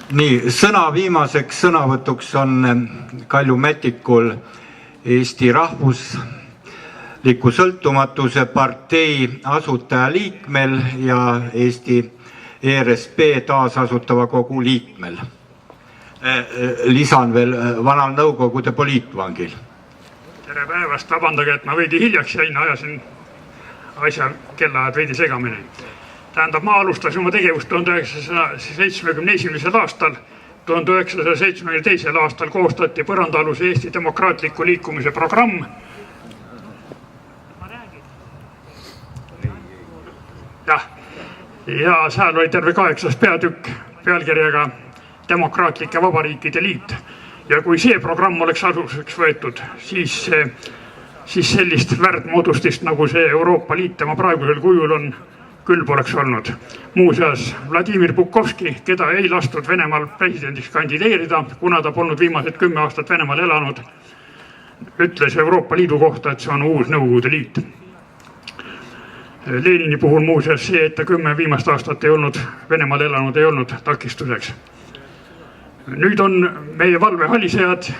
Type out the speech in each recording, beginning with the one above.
Nii, sõna viimaseks sõnavõtuks on Kalju Mätikul Eesti Rahvusliku Sõltumatuse partei asutaja liikmel ja Eesti ERSP taasasutava kogu liikmel. Lisan veel vanal nõukogude poliitvangil. Tere päevast, vabandage, et ma veidi hiljaks jäin, ajasin asja kellaajad veidi segamini. Tähendab, ma alustasin oma tegevust 1971. aastal. 1972. aastal koostati põrandaaluse Eesti demokraatliku liikumise programm. Ja seal oli terve 8 peatükk pealkirjaga Demokraatlike Vabariikide Liit. Ja kui see programm oleks aluseks võetud, siis sellist värdmoodustist, nagu see Euroopa Liit tema praegusel kujul on, küll poleks olnud. Muuseas, Vladimir Bukovski, keda ei lastud Venemaal presidendiks kandideerida, kuna ta polnud viimased 10 aastat Venemaal elanud, ütles Euroopa Liidu kohta, et see on uus Nõukogude Liit. Lenini puhul muuseas see, et ta 10 viimast aastat ei olnud Venemaal elanud, ei olnud takistuseks. Nüüd on meie valvehalisejad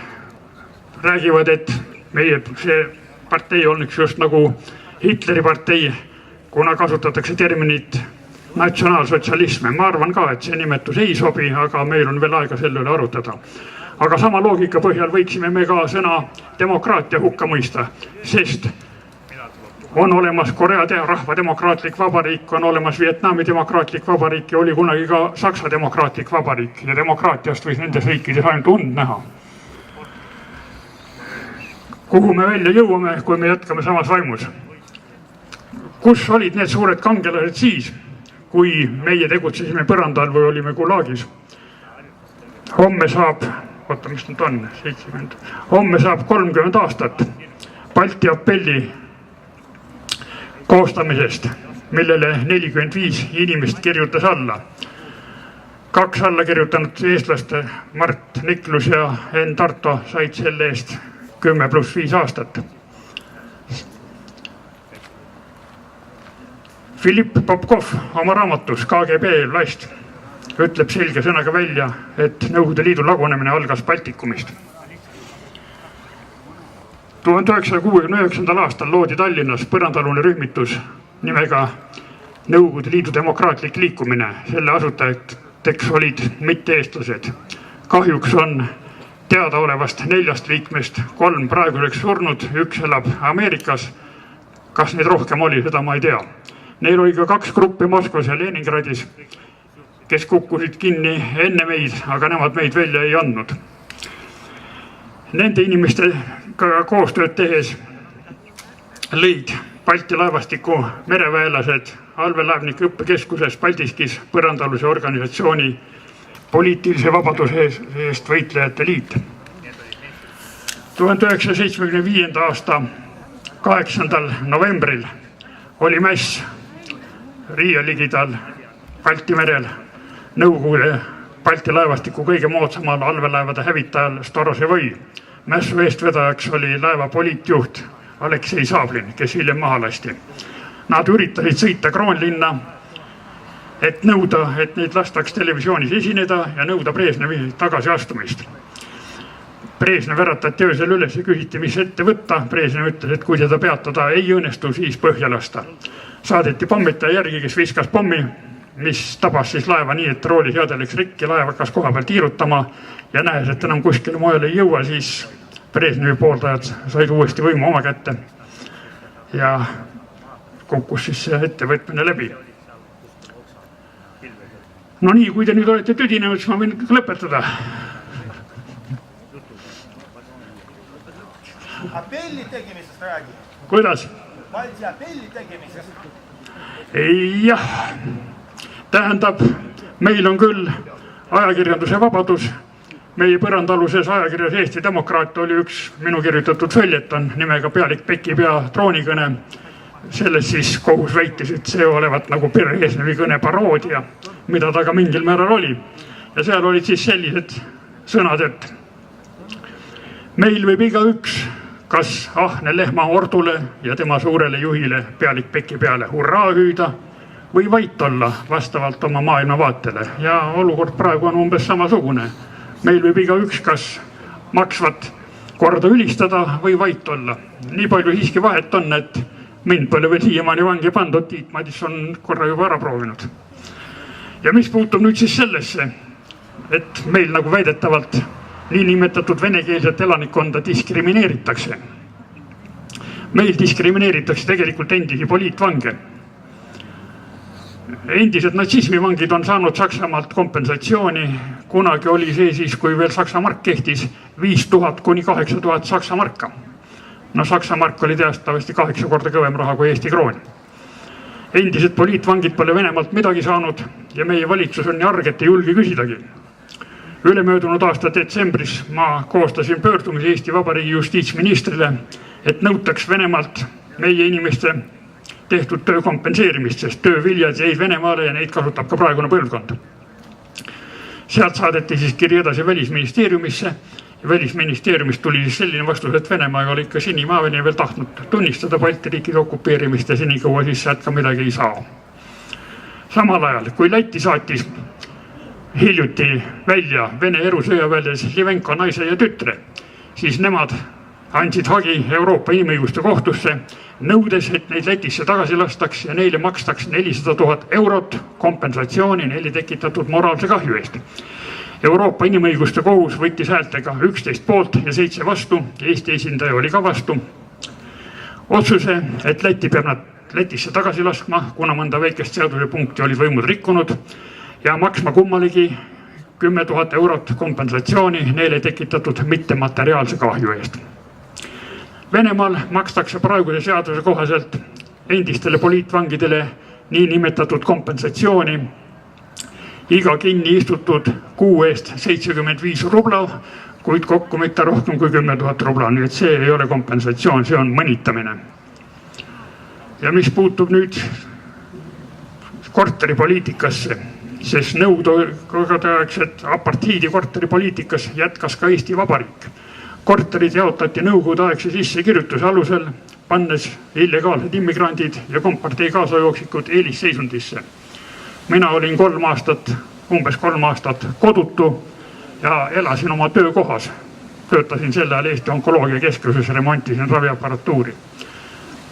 räägivad, et meie see partei on üks just nagu Hitleri partei, kuna kasutatakse terminit natsionaalsotsialism. Ma arvan ka, et see nimetus ei sobi, aga meil on veel aega selle üle arutada. Aga sama loogika põhjal võiksime me ka sõna demokraatia hukka mõista, sest on olemas Korea rahva demokraatlik vabariik, on olemas Vietnami demokraatlik vabariik ja oli kunagi ka Saksa demokraatlik vabariik ja demokraatiast võis nendes riikides ainult und näha. Kuhu me välja jõuame, kui me jätkame samas vaimus? Kus olid need suured kangelased siis, kui meie tegutsesime põrandal või olime Gulagis? Homme saab 30 aastat Balti apelli koostamisest, millele 45 inimest kirjutas alla. 2 alla kirjutanud eestlaste Mart Niklus ja Enn Tarto said selle eest 10+5 aastat. Filipp Popkov oma raamatus KGB vlast ütleb selge sõnaga välja, et Nõukogude Liidu lagunemine algas Baltikumist. 1969. aastal loodi Tallinnas põrandalune rühmitus nimega Nõukogude Liidu demokraatlik liikumine. Selle asutajateks olid mitte-eestlased. Kahjuks on teadaolevast 4 liikmest 3 praeguseks surnud, 1 elab Ameerikas. Kas neid rohkem oli, seda ma ei tea. Neil oli ka 2 gruppi Moskvas ja Leningradis, kes kukkusid kinni enne meid, aga nemad meid välja ei andnud. Nende inimestega koostööd tehes lõid Balti laevastiku mereväelased allveelaevnike õppekeskuses Paldiskis põrandaluse organisatsiooni poliitilise vabaduse eest võitlejate liit. 1975. aasta 8. novembril oli mäss Riia ligidal Balti merel Nõukogude Balti laevastiku kõige moodsamal allveelaevade hävitajal Storozhevõi. Mässu eestvedajaks oli laeva poliitjuht Aleksei Sablin, kes hiljem maha lasti. Nad üritasid sõita Kroonlinna, et nõuda, et neid lastaks televisioonis esineda ja nõuda Brežnevi tagasiastumist. Brežnev äratati öösel üles ja küsiti, mis ette võtta. Brežnev ütles, et kui seda peatada ei õnnestu, siis põhja lasta. Saadeti pommitaja järgi, kes viskas pommi, mis tabas siis laeva nii, et rooli seade läks rikki, laev hakkas koha peal tiirutama ja nähes, et enam kuskile mujal ei jõua, siis Brežnevi pooldajad said uuesti võimu oma kätte ja kukkus siis see ettevõtmine läbi. No nii, kui te nüüd olete tüdinenud, siis ma võin lõpetada. Apelli tegemisest räägi. Kuidas? Balti apelli tegemisest. Jah, tähendab, meil on küll ajakirjanduse vabadus. Meie põrandaluses ajakirjas Eesti Demokraat oli üks minu kirjutatud följeton nimega Pealik Pekipea troonikõne. Selles siis kohus väitis, et see olevat nagu Brežnevi kõne paroodia, mida ta ka mingil määral oli. Ja seal olid siis sellised sõnad, et meil võib igaüks kas ahne lehma ordule ja tema suurele juhile Pealik Pekipeale hurraa hüüda või vait olla vastavalt oma maailmavaatele ja olukord praegu on umbes samasugune. Meil võib igaüks kas maksvat korda ülistada või vait olla. Nii palju siiski vahet on, et mind pole veel siiamaani vangi pandud, Tiit Madis on korra juba ära proovinud. Ja mis puutub nüüd siis sellesse, et meil nagu väidetavalt niinimetatud venekeelset elanikkonda diskrimineeritakse. Meil diskrimineeritakse tegelikult endisi poliitvange. Endised natsismivangid on saanud Saksamaalt kompensatsiooni. Kunagi oli see siis, kui veel Saksa mark kehtis, 5000 kuni 8000 Saksa marka. No Saksa mark oli teastavasti 8 korda kõvem raha kui Eesti kroon. Endised poliitvangid pole Venemaalt midagi saanud ja meie valitsus on nii arg, et ei julge küsidagi. Ülemöödunud aasta detsembris ma koostasin pöördumise Eesti Vabariigi justiitsministrile, et nõutaks Venemaalt meie inimeste tehtud töö kompenseerimist, sest tööviljad jäid Venemaale ja neid kasutab ka praegune põlvkond. Sealt saadeti siis kiri edasi Välisministeeriumisse ja Välisministeeriumist tuli siis selline vastus, et Venemaa ei ole ikka senimaani veel tahtnud tunnistada Balti riikide okupeerimist ja senikaua siis sealt ka midagi ei saa. Samal ajal, kui Läti saatis hiljuti välja Vene erusõjaväeljas Livenko naise ja tütre, siis nemad andsid hagi Euroopa Inimõiguste Kohtusse, nõudes, et neid Lätisse tagasi lastaks ja neile makstaks 400 000 eurot kompensatsiooni neile tekitatud moraalse kahju eest. Euroopa Inimõiguste Kohus võttis häältega 11 poolt ja 7 vastu, Eesti esindaja oli ka vastu. Otsuse, et Läti peab nad Lätisse tagasi laskma, kuna mõnda väikest seadusepunkti olid võimud rikkunud ja maksma kummalegi 10 000 eurot kompensatsiooni neile tekitatud mittemateriaalse kahju eest. Venemaal makstakse praeguse seaduse kohaselt endistele poliitvangidele niinimetatud kompensatsiooni iga kinni istutud kuu eest 75 rubla, kuid kokku mitte rohkem kui 10 000 rubla, nii et see ei ole kompensatsioon, see on mõnitamine. Ja mis puutub nüüd korteripoliitikasse, sest nõukogudeaegset apartheidi korteripoliitikas jätkas ka Eesti Vabariik. Korterid jaotati nõukogudeaegse sissekirjutuse alusel, pannes illegaalsed immigrandid ja kompartei kaasajooksikud eelisseisundisse. Mina olin umbes 3 aastat kodutu ja elasin oma töökohas. Töötasin selle ajal Eesti Onkoloogia Keskuses, remontisin raviaparatuuri.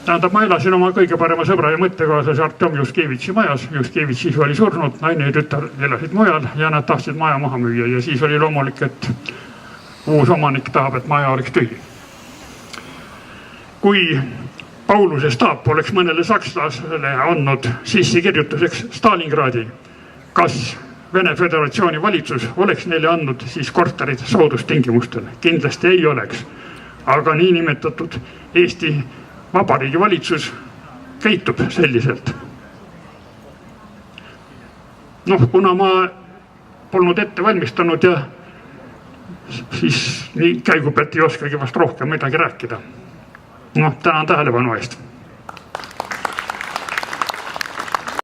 Tähendab, ma elasin oma kõige parema sõbra ja mõttekaaslase Artjom Juskevitši majas. Juskevitš siis oli surnud, naine ja tütar elasid mujal ja nad tahtsid maja maha müüa ja siis oli loomulik, et uus omanik tahab, et maja oleks tühi. Kui Pauluse staap oleks mõnele sakslasele andnud sissekirjutuseks Stalingradi, kas Vene Föderatsiooni valitsus oleks neile andnud siis korterid soodustingimustel? Kindlasti ei oleks. Aga niinimetatud Eesti Vabariigi valitsus käitub selliselt. Kuna ma polnud ette valmistanud ja siis nii käigu pealt ei oskagi vast rohkem midagi rääkida. Tänan tähelepanu eest.